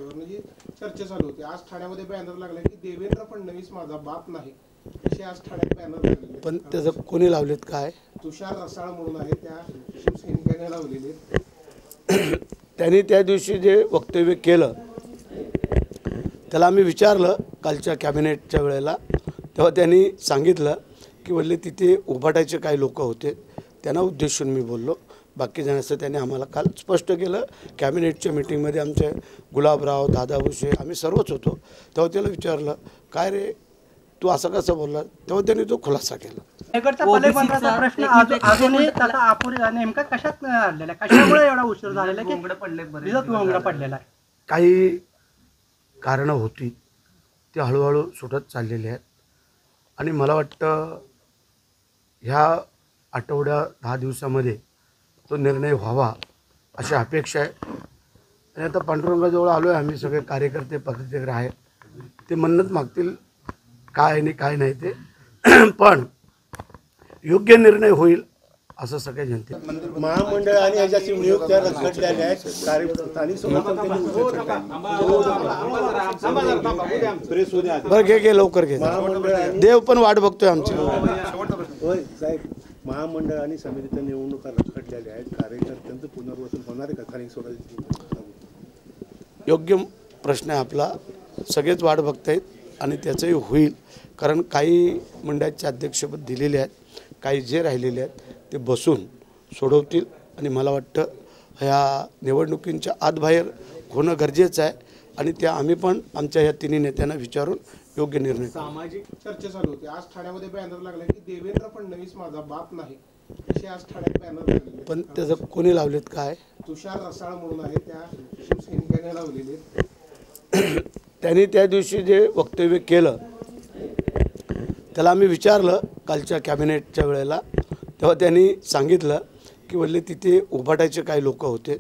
विषयावर जी चर्चा चालू होती, आज ठाण्यामध्ये बॅनर लागला की देवेंद्र फडणवीस माझा बाप नाही असे आज ठाण्यात बॅनर लागले. पण त्याचं कोणी लावलेत काय? तुषार रसाळ म्हणून आहे, त्या शिवसैनिकांनी लावलेले. त्यांनी त्या दिवशी जे वक्तव्य केलं त्याला आम्ही विचारलं कालच्या कॅबिनेटच्या वेळेला, तेव्हा त्यांनी सांगितलं की वल्ले तिथे उभाटाचे काही लोक होते त्यांना उद्देशून मी बोललो, बाकी जणांचं त्यांनी आम्हाला काल स्पष्ट केलं. कॅबिनेटच्या मिटिंगमध्ये आमचे गुलाबराव, दादा भुसे आम्ही सर्वच होतो. तेव्हा त्याला विचारलं काय रे तू असं कसं बोलला, तेव्हा त्यांनी तो खुलासा केला. प्रश्न अजूनही त्याचा अपुरी नेमका कशात आणलेला आहे, कशामुळे एवढा उशीर झालेला आहे की पडलेला आहे? काही कारणं होती ती हळूहळू सुटत चाललेली आहेत आणि मला वाटतं ह्या आठवड्या 10 दिवसामध्ये तो निर्णय व्हावा अशी अपेक्षा आहे. आणि आता पांडुरंगाजवळ आलो आहे आम्ही सगळे कार्यकर्ते पदाधिकारी आहेत, ते म्हणत मागतील काय आणि काय नाही ते, पण योग्य निर्णय होईल असं सगळ्या जनते. महामंडळ आणि याच्याची नियुक्त्या रखडलेल्या आहेत. बरं घे लवकर घे, देव पण वाट बघतोय आमची. होय साहेब, महामंडळ आणि समितीच्या निवडणुका रखडलेल्या आहेत. कार्यकर्त्यांचं पुनर्वसन होणार आहे का स्थानिक स्वराज्य? योग्य प्रश्न आहे आपला, सगळेच वाट बघतायत आणि त्याचंही होईल. कारण काही मंडळाचे अध्यक्षपद दिलेले आहेत, काही जे राहिलेले आहेत ते बसून सोडवतील आणि मला वाटतं ह्या निवडणुकींच्या आतबाहेर होणं गरजेचं आहे आणि त्या आम्ही पण आमच्या या तिन्ही नेत्यांना विचारून योग्य निर्णय. सामाजिक चर्चा चालू होती, आज ठाण्यामध्ये बॅनर लागला की देवेंद्र फडणवीस माझा बाप नाही असे आज ठाण्यात बॅनर लागले. पण त्याचं कोणी लावलेत काय? तुषार रसाळ म्हणून आहे, त्या शिवसैनिकांनी लावलेले. त्यांनी त्या दिवशी जे वक्तव्य केलं त्याला आम्ही विचारलं कालच्या कॅबिनेटच्या वेळेला, तेव्हा त्यांनी सांगितलं की वल्ले तिथे उभाटाचे काही लोक होते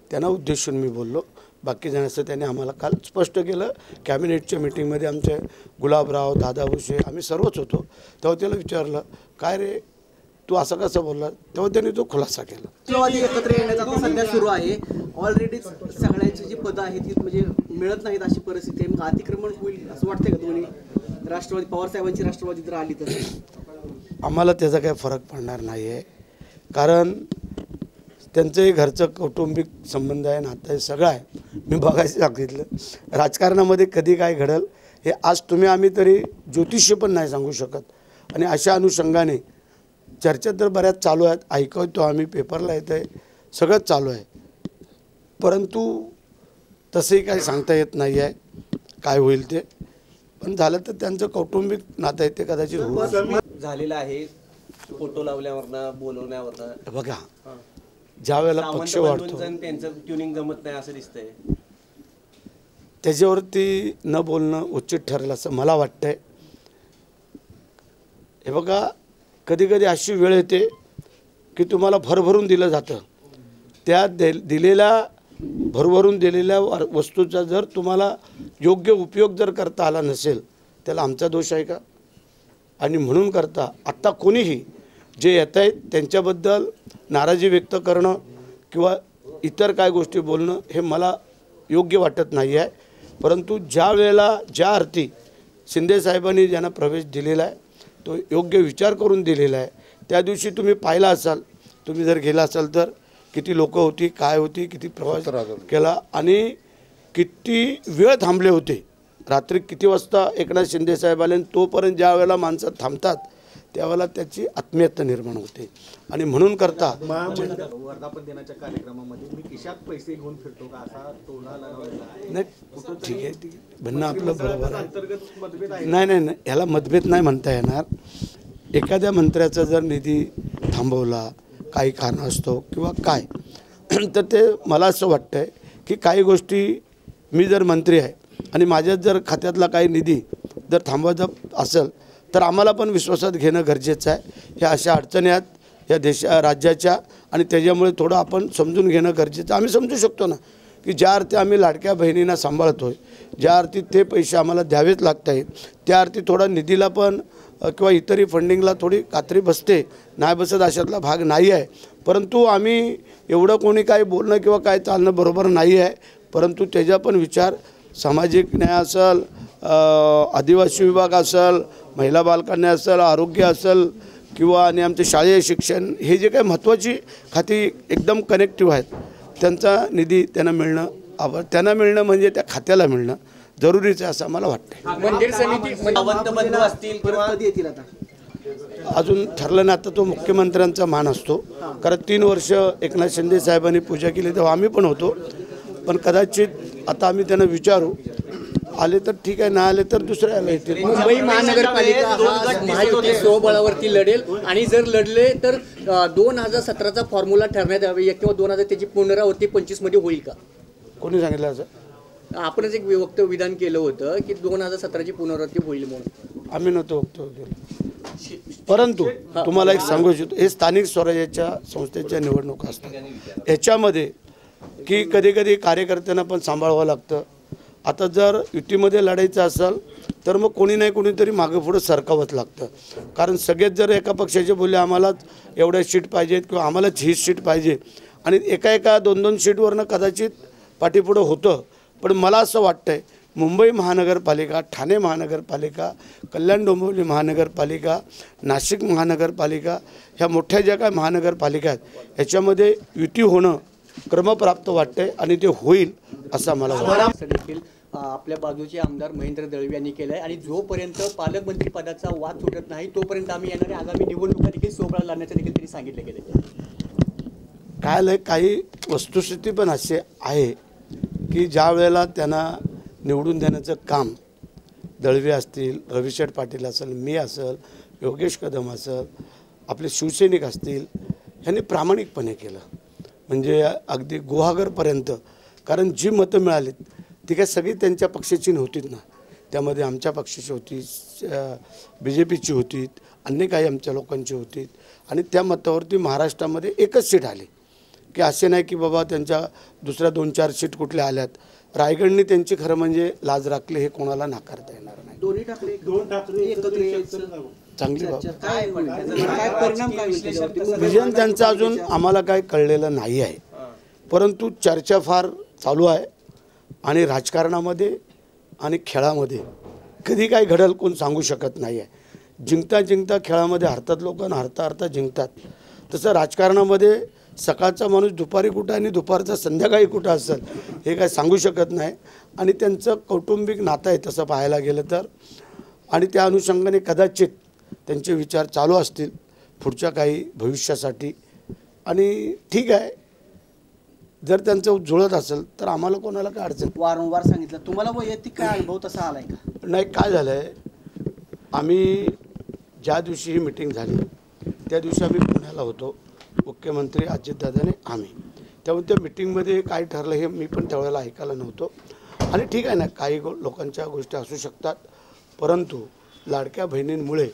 त्यांना उद्देशून मी बोललो, बाकी जणांचं त्यांनी आम्हाला काल स्पष्ट केलं. कॅबिनेटच्या मिटिंगमध्ये आमचे गुलाबराव, दादा भुसे आम्ही सर्वच होतो. तेव्हा त्याला विचारलं काय रे तू असं कसं बोलला, तेव्हा त्यांनी तो खुलासा केला. राष्ट्रवादी एकत्र येण्याचा सध्या सुरू आहे. ऑलरेडी सगळ्यांची जी पदं आहेत ती म्हणजे मिळत नाहीत अशी परिस्थिती आहे. मग अतिक्रमण होईल असं वाटतंय का? दोन्ही राष्ट्रवादी पवारसाहेबांची राष्ट्रवादी जर आली तर आम्हाला त्याचा काही फरक पडणार नाही आहे, कारण त्यांचंही घरचं कौटुंबिक संबंध आहे, नातं आहे, सगळं आहे. मी बघायचं सांगितलं राजकारणामध्ये कधी काय घडेल हे आज तुम्ही आम्ही तरी ज्योतिष्य पण नाही सांगू शकत. आणि अशा अनुषंगाने चर्चा तर बऱ्याच चालू आहेत, ऐकतो आम्ही, पेपरला येतं आहे, सगळंच चालू आहे, परंतु तसंही काही सांगता येत नाही आहे काय होईल ते. पण झालं तर त्यांचं कौटुंबिक नातं आहे ते कदाचित झालेलं आहे. फोटो लावल्यावरनं बोलवण्यावरनं बघा, ज्या वेळेला पक्ष वाढतो त्यांचं ट्युनिंग जमत नाही असं दिसतंय, त्याच्यावरती न बोलणं उचित ठरेल असं मला वाटतंय. हे बघा, कधी कधी अशी वेळ येते की तुम्हाला भरभरून दिलं जातं, त्या दिलेल्या भरभरून दिलेल्या वस्तूचा जर तुम्हाला योग्य उपयोग जर करता आला नसेल त्याला आमचा दोष आहे का? आणि म्हणून करता आत्ता कोणीही जे येत आहेत त्यांच्याबद्दल नाराजी व्यक्त करणं किंवा इतर काय गोष्टी बोलणं हे मला योग्य वाटत नाही आहे. परंतु ज्या वेळेला ज्या अर्थी शिंदेसाहेबांनी ज्यांना प्रवेश दिलेला आहे तो योग्य विचार करून दिलेला आहे. त्या दिवशी तुम्ही पाहिला असाल, तुम्ही जर गेला असाल तर किती लोक होती, काय होती, किती प्रवास केला आणि किती वेळ थांबले होते, रात्री किती वाजता एकनाथ शिंदेसाहेब आले. तोपर्यंत ज्या वेळेला माणसं थांबतात त्यावेळेला त्याची आत्मीयता निर्माण होते आणि म्हणून करता वर्धापन दिनाच्या कार्यक्रमामध्ये मी खिशात पैसे घेऊन फिरतो का असा तोडा लागला नाही. ठीक आहे म्हणणं आपलं बरोबर आहे. नाही, याला मतभेद नाही म्हणता येणार. एखाद्या मंत्र्याचा जर निधी थांबवला काही कारण असतो किंवा काय तर ते मला असं वाटतं की काही गोष्टी मी जर मंत्री आहे आणि माझ्यात जर खात्यातला काही निधी जर थांबवायचा असेल तर आम्हाला पण विश्वासात घेणं गरजेचं आहे. ह्या अशा अडचणी आहेत या राज्याच्या आणि त्याच्यामुळे थोडं आपण समजून घेणं गरजेचं. आम्ही समजू शकतो ना की ज्या अर्थी आम्ही लाडक्या बहिणींना सांभाळतो आहे, ज्या अर्थी ते पैसे आम्हाला द्यावेच लागत आहेत, त्या अर्थी थोडा निधीला पण किंवा इतरही फंडिंगला थोडी कात्री बसते, नाही बसत अशातला भाग नाही आहे. परंतु आम्ही एवढं कोणी काही बोलणं किंवा काय चालणं बरोबर नाही आहे, परंतु त्याचा पण विचार सामाजिक न्याय असेल, आदिवासी विभाग असेल, महिला बालकल्याण असेल, आरोग्य असेल किंवा आणि आमचे शालेय शिक्षण, हे जे काही महत्त्वाची खाती एकदम कनेक्टिव्ह आहेत त्यांचा निधी त्यांना मिळणं म्हणजे त्या खात्याला मिळणं जरुरीचं आहे असं आम्हाला वाटतं. मंदिर समिती अवंत बंधू असतील किंवा कधी येतील आता? अजून ठरलं नाही. आता तो मुख्यमंत्र्यांचा मान असतो, कारण 3 वर्ष एकनाथ शिंदे साहेबांनी पूजा केली तेव्हा आम्ही पण होतो. पण कदाचित आता आम्ही त्यांना विचारू, आले तर ठीक आहे, नाही आले तर दुसरे आले येतील. मुंबई महानगरपालिका हा महायुती स्वबळावरती लढेल आणि जर लढले तर 2017चा फॉर्म्युला ठरण्यात यावे किंवा 2000 त्याची पुनरावृत्ती 25 मध्ये होईल का? कोणी सांगितलं असं? आपणच एक वक्तव्य विधान केलं होतं की 2017ची पुनरावृत्ती होईल म्हणून. आम्ही नव्हतो वक्तव्य केलं. परंतु तुम्हाला एक सांगू इच्छितो, हे स्थानिक स्वराज्याच्या संस्थेच्या निवडणुका असतात. याच्यामध्ये की कधी कधी कार्यकर्त्यांना पण सांभाळावं लागतं. आता जर युतीमध्ये लढायचं असेल तर मग कोणी नाही कोणीतरी मागे पुढे सरकावंच लागतं. कारण सगळेच जर एका पक्षाचे बोलले आम्हालाच एवढ्या सीट पाहिजेत किंवा आम्हालाच ही सीट पाहिजे आणि एका 2-2 सीटवरनं कदाचित पाठीपुढं होतं. पण मला असं वाटतंय मुंबई महानगरपालिका, ठाणे महानगरपालिका, कल्याण डोंबिवली महानगरपालिका, नाशिक महानगरपालिका, ह्या मोठ्या ज्या काय महानगरपालिका आहेत ह्याच्यामध्ये युती होणं क्रमप्राप्त वाटतंय आणि ते होईल असं मला वाटतं. देखील आपल्या बाजूचे आमदार महेंद्र दळवी यांनी केलं आहे आणि जोपर्यंत पालकमंत्री पदाचा वाद सुटत नाही तोपर्यंत आम्ही येणाऱ्या आगामी निवडणुका देखील सोबळा लावण्याचं देखील त्यांनी सांगितलं गेलं. काय झालं, काही वस्तुस्थिती पण असे आहे की ज्या वेळेला त्यांना निवडून देण्याचं काम दळवे असतील, रविशेठ पाटील असेल, मी असेल, योगेश कदम असेल, आपले शिवसैनिक असतील, ह्यांनी प्रामाणिकपणे केलं. म्हणजे अगदी गुहागरपर्यंत. कारण जी मतं मिळालीत ती काय सगळी त्यांच्या पक्षाची नव्हतीच ना, त्यामध्ये आमच्या पक्षाची होती, BJPची होती, अन्य काही आमच्या लोकांची होती आणि त्या मतावरती महाराष्ट्रामध्ये एकच सीट आली. की असे नाही की बाबा त्यांच्या दुसऱ्या 2-4 सीट कुठल्या आल्यात. रायगडनी त्यांची खरं म्हणजे लाज राखली, हे कोणाला नाकारता येणार नाही. दोन ठाकरे एकत्र यायचं. चांगली बाब. काय परिणाम काय होईल त्याच्यावरती? विजन त्यांचं अजून आम्हाला काय कळलेलं नाही आहे, परंतु चर्चा फार चालू आहे. आणि राजकारणामध्ये आणि खेळामध्ये कधी काय घडेल कोण सांगू शकत नाही आहे. जिंकता खेळामध्ये हरतात लोक आणि हरता जिंकतात. तसं राजकारणामध्ये सकाळचा माणूस दुपारी कुठं आणि दुपारचा संध्याकाळी कुठं असेल हे काय सांगू शकत नाही. आणि त्यांचं कौटुंबिक नातं आहे तसं पाहायला गेलं तर. आणि त्या अनुषंगाने कदाचित त्यांचे विचार चालू असतील पुढच्या काही भविष्यासाठी. आणि ठीक आहे, जर त्यांचं जुळत असेल तर आम्हाला कोणाला काय अडचण. वारंवार सांगितलं, तुम्हाला वैयक्तिक काय अनुभव तसा आलाय का? नाही, काय झालं आहे, आम्ही ज्या दिवशी ही मिटिंग झाली त्या दिवशी आम्ही पुण्याला होतो, मुख्यमंत्री अजितदादाने आम्ही. त्यामुळे त्या मिटिंगमध्ये काय ठरलं हे मी पण त्यावेळेला ऐकायला नव्हतो. आणि ठीक आहे ना, काही लोकांच्या गोष्टी असू शकतात, परंतु लाडक्या बहिणींमुळे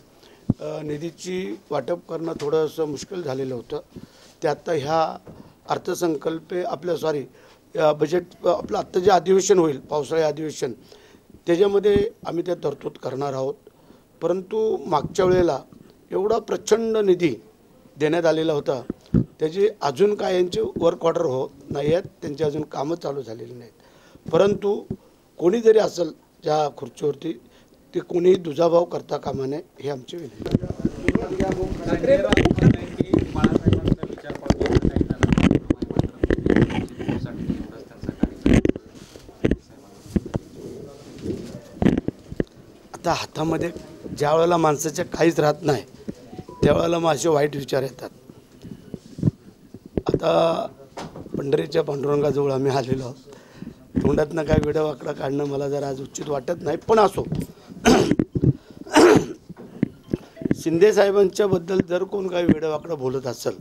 निधीची वाटप करणं थोडंसं मुश्किल झालेलं होतं. ते आत्ता ह्या अर्थसंकल्पे बजेट आपलं आत्ता जे अधिवेशन होईल पावसाळी अधिवेशन त्याच्यामध्ये आम्ही त्या तरतूद करणार आहोत. परंतु मागच्या वेळेला एवढा प्रचंड निधी देण्यात आलेला होता, त्याची अजून काय यांचे वर्क ऑर्डर होत नाही आहेत, त्यांची अजून कामं चालू झालेली नाहीत. परंतु कोणी जरी असेल ज्या खुर्चीवरती ते कोणीही दुजाभाव करता कामा नये हे आमची विनंती. आता हातामध्ये ज्या वेळेला माणसाच्या काहीच राहत नाही त्यावेळेला मग असे वाईट विचार येतात. आता पंढरीच्या पांडुरंगाजवळ आम्ही आलेलो आहोत, तोंडातनं काय वेडावाकडा काढणं मला जरा आज उचित वाटत नाही. पण असो, शिंदे साहेबांच्याबद्दल जर कोण काही वेडावाकडं बोलत असेल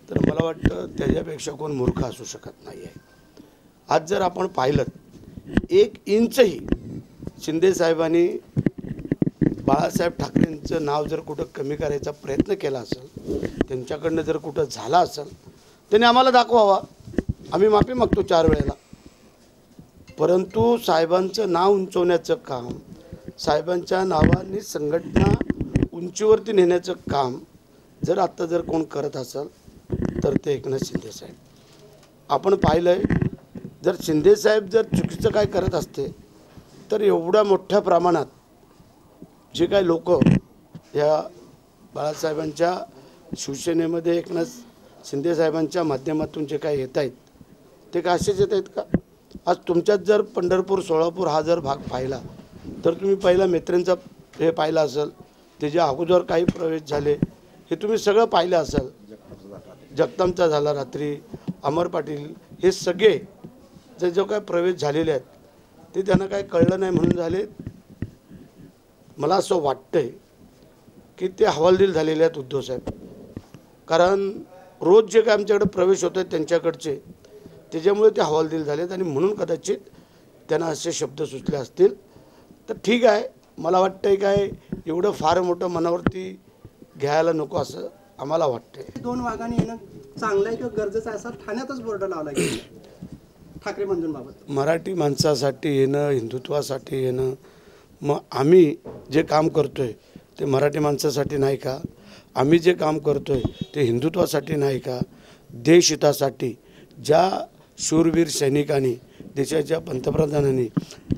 तर मला वाटतं त्याच्यापेक्षा कोण मूर्ख असू शकत नाही आहे. आज जर आपण पाहिलं 1 इंचही शिंदे साहेबांनी बाळासाहेब ठाकरेंचं नाव जर कुठं कमी करायचा प्रयत्न केला असेल, त्यांच्याकडनं जर कुठं झाला असेल त्यांनी आम्हाला दाखवावा, आम्ही माफी मागतो 4 वेळेला. परंतु साहेबांचं नाव उंचवण्याचं काम, साहेबांच्या नावाने संघटना उंचीवरती नेण्याचं काम जर आत्ता जर कोण करत असेल तर ते एकनाथ शिंदे साहेब. आपण पाहिलं आहे जर शिंदेसाहेब जर चुकीचं काय करत असते तर एवढ्या मोठ्या प्रमाणात जे काही लोक या बाळासाहेबांच्या शिवसेनेमध्ये एकनाथ शिंदेसाहेबांच्या माध्यमातून जे काही येत आहेत ते काय असेच येत आहेत का? आज तुमच्यात जर पंढरपूर सोलापूर हा जर भाग पाहिला तर तुम्ही पहिला मेत्रेंचा हे पाहिलं असेल, त्याच्या अगोदर काही प्रवेश झाले हे तुम्ही सगळं पाहिलं असेल. जगतामचा झाला रात्री, अमर पाटील, हे सगळे जो काय प्रवेश झालेले आहेत ते त्यांना काय कळलं नाही म्हणून झाले. मला असं वाटतंय की ते हवालदिल झालेले आहेत उद्धव साहेब. कारण रोज जे काय आमच्याकडे प्रवेश होत आहेत त्यांच्याकडचे त्याच्यामुळे ते हवालदिल झालेत आणि म्हणून कदाचित त्यांना असे शब्द सुचले असतील. तर ठीक आहे, मला वाटतंय काय एवढं फार मोठं मनावरती घ्यायला नको असं आम्हाला वाटतंय. 2 वाघांनी येणं चांगलं आहे किंवा गरजेचं आहे असं ठाण्यातच बोर्ड लावला गेला ठाकरे बंधूंबाबत. मराठी माणसासाठी येणं, हिंदुत्वासाठी येणं, मग आम्ही जे काम करतोय ते मराठी माणसासाठी नाही का? आम्ही जे काम करतोय ते हिंदुत्वासाठी नाही का? देशहितासाठी ज्या शूरवीर सैनिकांनी, देशाच्या पंतप्रधानांनी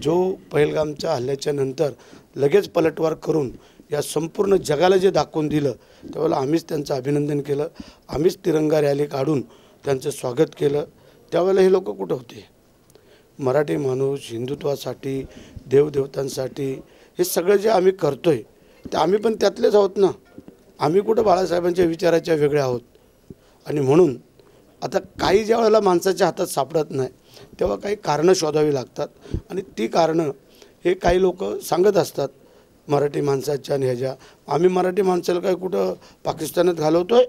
जो पहलगामच्या हल्ल्याच्या नंतर लगेच पलटवार करून या संपूर्ण जगाला जे दाखवून दिलं त्यावेळेला आम्हीच त्यांचं अभिनंदन केलं, आम्हीच तिरंगा रॅली काढून त्यांचं स्वागत केलं. त्यावेळेला हे लोक कुठं होते? मराठी माणूस हिंदुत्वासाठी, देवदेवतांसाठी हे सगळं जे आम्ही करतोय ते आम्ही पण त्यातलेच आहोत ना. आम्ही कुठं बाळासाहेबांच्या विचाराच्या वेगळे आहोत. आणि म्हणून आता काही ज्या वेळेला माणसाच्या हातात सापडत नाही तेव्हा काही कारणं शोधावी लागतात आणि ती कारणं हे काही लोक सांगत असतात मराठी माणसाच्या आणि ह्याच्या. आम्ही मराठी माणसाला काय कुठं पाकिस्तानात घालवतो आहे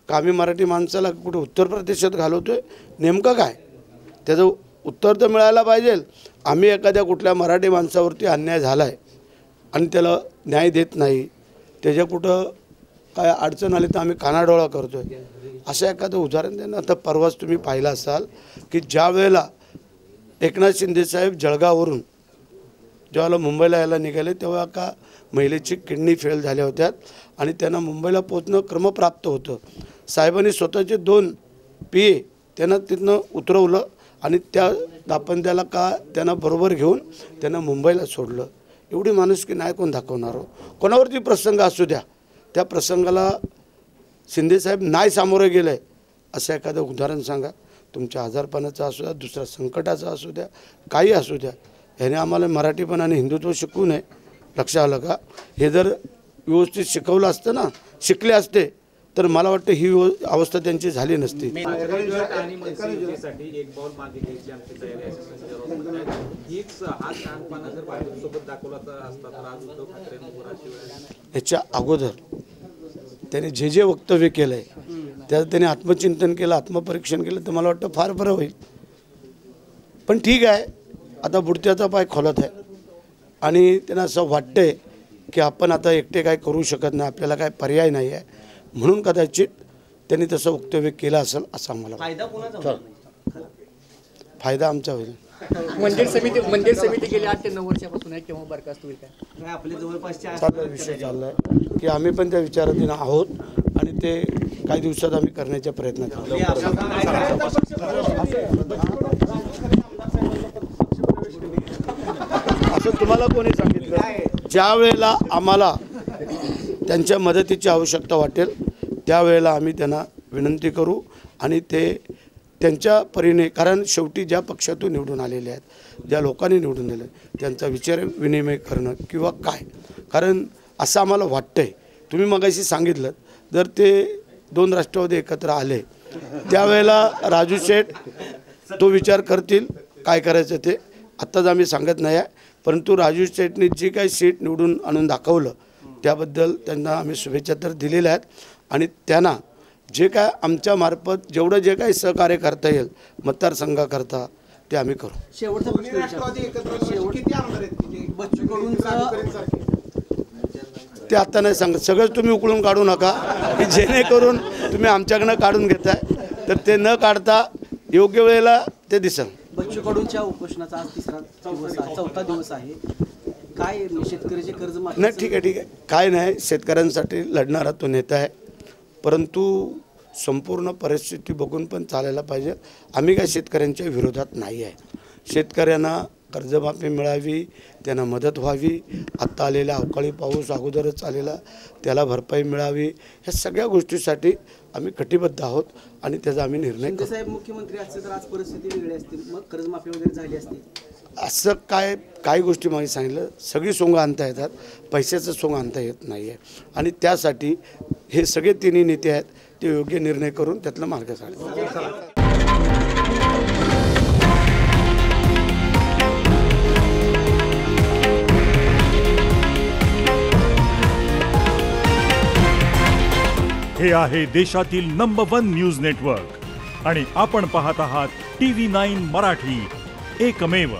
का? आम्ही मराठी माणसाला कुठं उत्तर प्रदेशात घालवतो आहे? नेमकं काय त्याचं उत्तर तर मिळायला पाहिजे. आम्ही एखाद्या कुठल्या मराठी माणसावरती अन्याय झाला आहे आणि त्याला न्याय देत नाही, त्याच्या कुठं काय अडचण आली तर आम्ही कानाडोळा करतो आहे असं एखादं उदाहरण द्या ना. आता परवाच तुम्ही पाहिलं असाल की ज्या वेळेला एकनाथ शिंदेसाहेब जळगाववरून ज्यावेळेला मुंबईला यायला निघाले तेव्हा का महिलेची किडनी फेल झाल्या होत्या आणि त्यांना मुंबईला पोचणं क्रमप्राप्त होतं. साहेबांनी स्वतःचे 2 PA त्यांना तिथनं उतरवलं आणि त्या दापंत्याला का त्यांना बरोबर घेऊन त्यांना मुंबईला सोडलं. एवढी माणुसकी नाही कोण दाखवणार हो? कोणावरती प्रसंग असू द्या त्या प्रसंगाला शिंदेसाहेब नाही सामोरे गेले असं एखादं उदाहरण सांगा. तुमच्या आजारपणाचं असू द्या, दुसऱ्या संकटाचं असू द्या, काही असू द्या. ह्याने आम्हाला मराठीपण आणि हिंदुत्व शिकवू नये. लक्षात आलं का? हे जर व्यवस्थित शिकवलं असतं ना, शिकले असते तर मला वाटतं ही अवस्था त्यांची झाली नसती. आणि मनसेसाठी एक पाऊल मागे घ्यायची आमची तयारी आहे. हीच हा शहाणपणा जर भाजपसोबत दाखवला असता तर आज उद्धव ठाकरेंवर अशी वेळ. ह्याच्या अगोदर त्याने जे वक्तव्य केलं आहे त्याचं त्याने आत्मचिंतन केलं, आत्मपरीक्षण केलं तर मला वाटतं फार बरं होईल. पण ठीक आहे, आता बुडत्याचा पाय खोलत आहे आणि त्यांना असं वाटतंय की आपण आता एकटे काय करू शकत नाही, आपल्याला काय पर्याय नाही आहे म्हणून कदाचित त्यांनी तसं वक्तव्य केलं असेल असं आम्हाला फायदा आमचा होईल. मंदिर समिती गेली 8 ते 9 वर्षापासून आहे, केव्हा बरखास्त होईल काय? आपले जवळपासच्या चालला विषय चालला आहे की आम्ही पण त्या विचाराधीन आहोत आणि ते काही दिवसात आम्ही करण्याचा प्रयत्न करू. असं तुम्हाला कोणी सांगितलं? ज्या वेळेला आम्हाला त्यांच्या मदतीची आवश्यकता वाटेल त्यावेळेला आम्ही त्यांना विनंती करू आणि ते त्यांच्या परीने, कारण शेवटी ज्या पक्षातून निवडून आलेले आहेत, ज्या लोकांनी निवडून दिलं त्यांचा विचार विनिमय करणं किंवा काय, कारण असं आम्हाला वाटतं आहे. तुम्ही मगाशी सांगितलं जर ते 2 राष्ट्रवादी एकत्र आले त्यावेळेला राजू शेठ तो विचार करतील काय करायचं ते आत्ताच आम्ही सांगत नाही आहे. परंतु राजू शेठनी जी काही सीट निवडून आणून दाखवलं त्याबद्दल त्यांना आम्ही शुभेच्छा तर दिलेल्या आहेत आणि त्यांना जे काय आमच्या मार्फत जेवढं जे काही सहकार्य करता येईल मतदारसंघाकरता ते आम्ही करू. शेवटचा प्रश्न राष्ट्रवादी एकत्र किती आमदार आहेत तिथे? बच्चू कडूंचा ते आत्ता नाही सांगत. सगळंच तुम्ही उकळून काढू नका की जेणेकरून तुम्ही आमच्याकडनं काढून घेताय तर ते न काढता योग्य वेळेला ते दिसेल. बच्चू कडूंच्या उपोषणाचा आज 4था दिवस आहे. काय शेतकऱ्याचे कर्ज माफी? नाही, ठीक आहे. काय नाही, शेतकऱ्यांसाठी लढणारा तो नेता आहे, परंतु संपूर्ण परिस्थिती बघून पण चालायला पाहिजे. आम्ही काय शेतकऱ्यांच्या विरोधात नाही आहे. शेतकऱ्यांना कर्जमाफी मिळावी, त्यांना मदत व्हावी, आत्ता आलेला अवकाळी पाऊस अगोदरच आलेला त्याला भरपाई मिळावी, ह्या सगळ्या गोष्टीसाठी आम्ही कटिबद्ध आहोत आणि त्याचा आम्ही निर्णय शिंदे साहेब मुख्यमंत्री असते तर आज परिस्थिती वेगळी असते, मग कर्जमाफी वगैरे झाली असती. असं काही गोष्टी मागे सांगितलं, सगळी सोंग आणता येतात, पैशाचं सोंग आणता येत नाही आहे आणि त्यासाठी हे सगळे तिन्ही नेते आहेत ते योग्य निर्णय करून त्यातला मार्ग काढतात. हे आहे देशातील नंबर 1 न्यूज नेटवर्क आणि आपण पाहत आहात TV9 मराठी, एकमेव.